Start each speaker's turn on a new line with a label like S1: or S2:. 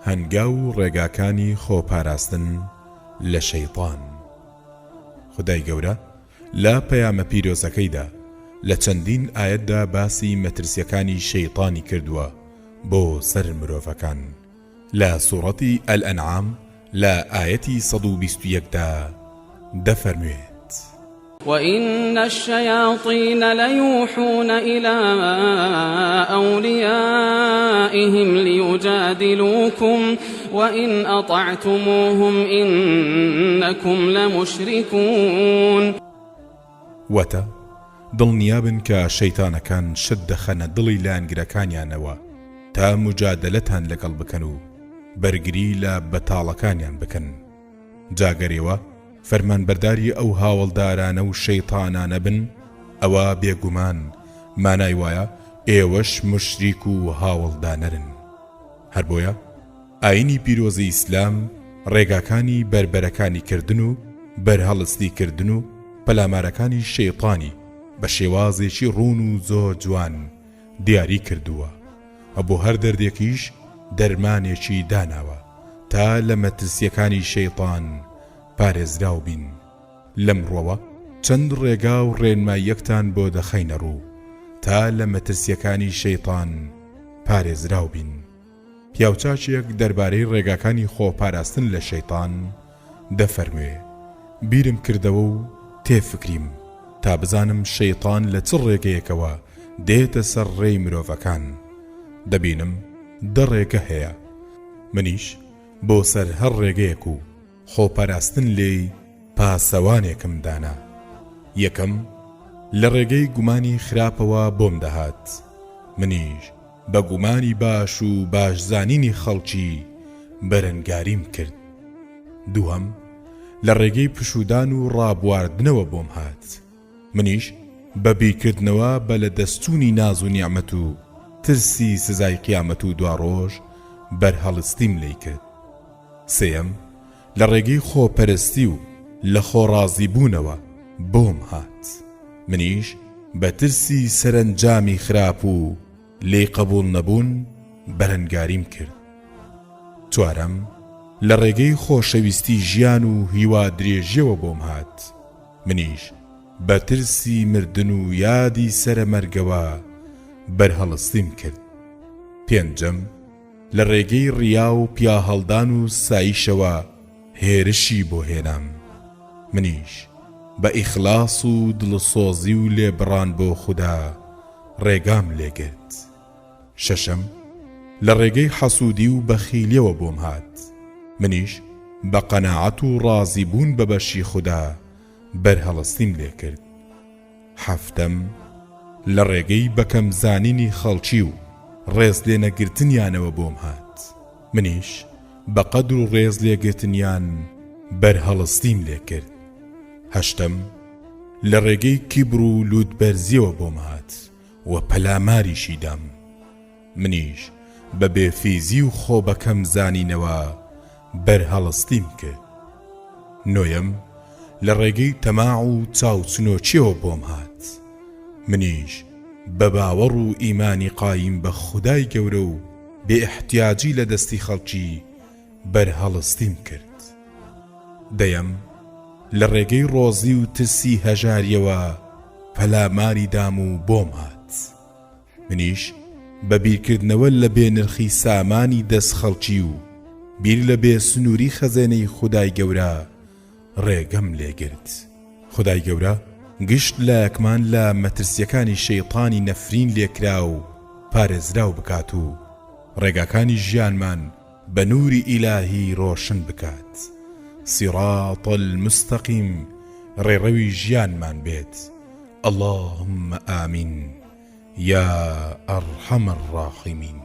S1: هەنگاو و ڕێگاکانی خۆپاراستن لە شەیطان. خودای گەورە لە پەیامە پیرۆزەکەیدا لە چەندین ئاەتدا باسی مەترسیەکانی شەیطانی کردووە بۆ سەر مرۆڤەکان. لە سوورەتی ئەلئەنعام لە ئاەتی 121دا دەفەرموێت:
S2: وَإِنَّ الشَّيَاطِينَ لَيُوحُونَ إِلَىٰ أَوْلِيَائِهِمْ لِيُجَادِلُوكُمْ وَإِنْ أَطَعْتُمُوهُمْ إِنَّكُمْ لَمُشْرِكُونَ.
S1: وەتە دڵنیابن کە شەیتانەکان شت دەخەنە دڵی لایەنگرەکانیانەوە تا مجادلەتان لەگەڵ بکەن و بەرگری لە بەتاڵەکانیان بکەن. جاگەرێوە فەرمانبەرداری ئەو هاوڵدارانە و شەیتانانە بن، ئەوە بێگومان مانای وایە ئێوەش مشریک و هاوڵدانەرن. هەر بۆیە ئاینی پیرۆزی ئیسلام ڕێگاکانی بربەرەکانی کردن و بەرهەڵستی کردن و پەلامارەکانی شەیطانی بە شێوازێکی ڕوون و زۆر جوان دیاری کردووە، بۆ هەر دەردێکیش دەرمانێکی داناوە تا لە مەترسیەکانی شەیطان پارێزراو بین. لەمڕۆوە چەند ڕێگا و ڕێنماییەکتان بۆ دەخەینە ڕوو تا لە مەترسیەکانی شەیطان پارێزراو بین. پیاوچاکێک دەربارەی ڕێگاکانی خۆپاراستن لە شەیطان دەفەرموێ: بیرم کردەوە و تێفکریم تا بزانم شەیطان لە چ ڕێگەیەکەوە دێتە سەر ڕێی مرۆڤەکان. دەبینم 10 ڕێگە هەیە، منیش بۆ سەر هەر ڕێگەیەک و خۆپاراستن لێی پاسەوانێکم دانا. یەکەم لە ڕێگەی گومانی خراپەوە بۆم دەهات، منیش بە گومانی باش و باشزانینی خەڵکی بەرەنگاریم کرد. دووەم لە ڕێگەی پشودان و ڕابواردنەوە بۆم هات، منیش بە بیرکردنەوە بە لە دەستچوونی ناز و نیعمەت و ترسی سزای قیامەت و دواڕۆژ بەرهەڵستیم لێی کرد. سێم لە ڕێگەی خۆپەرستی و لە خۆڕازی بوونەوە بۆم هات، منیش بە ترسی سەرنجامی خراپ و لێی قبول نەبوون بەرەنگاریم کرد. چوارەم لە ڕێگەی خۆشەویستی ژیان و هیوا درێژیەوە بۆم هات، منیش بە ترسی مردن و یادی سەرمەرگەوە بەرهەڵستیم کرد. پێنجەم لە ڕێگەی ڕیا و پیاهەڵدان و سایشەوە هێرشی بۆ هێنام، منیش بە ئیخلاس و دڵسۆزی و لێبڕان بۆ خوددا ڕێگام لێگرت. شەشەم لە ڕێگەی حەسوودی و بەخیلیەوە بۆم هات، منیش بە قەناعەت و ڕازی بوون بە بەشی خوددا بەرهەڵستیم لێ کرد. هەفتەم لە ڕێگەی بەکەم زانینی خەڵکی و ڕێز لێنەگرتنیانەوە بۆم هات، منیش بە قەدر و ڕێز لێگرتنیان بەرهەڵستیم لێ کرد. هەشتەم لە ڕێگەی کیبر و لوودبەرزیەوە بۆم هات و پەلاماریشی دام، منیش بە بێفیزی و خۆ بەکەم زانینەوە بەرهەڵستیم کرد. نۆیەم لە ڕێگەی تەماع و چاوچنۆچیەوە بۆم هات، منیش بە باوەڕ و ئیمانی قایم بە خودای گەورە و بێ احتیاجی لە دەستی خەڵکی بەرهەڵستیم کرد. دەیەم لە ڕێگەی ڕۆزی و ترسی هەژاریەوە پەلاماری دام و بۆم هات، منیش بە بیرکردنەوە لە بێنرخی سامانی دەست خەڵکی و بیر لە بێ سنووری خەزێنەی خودای گەورە ڕێگەم لێگرت. خودای گەورە گشت لایەکمان لە مەترسیەکانی شەیطانی نەفرین لێکرا و پارێزراو بکات و ڕێگاکانی ژیانمان بە نووری ئیلاهی ڕۆشن بکات. صراط المستقیم ڕێڕەوی ژیانمان بێت. اللهم آمین یا ئەرحەم الراحیمین.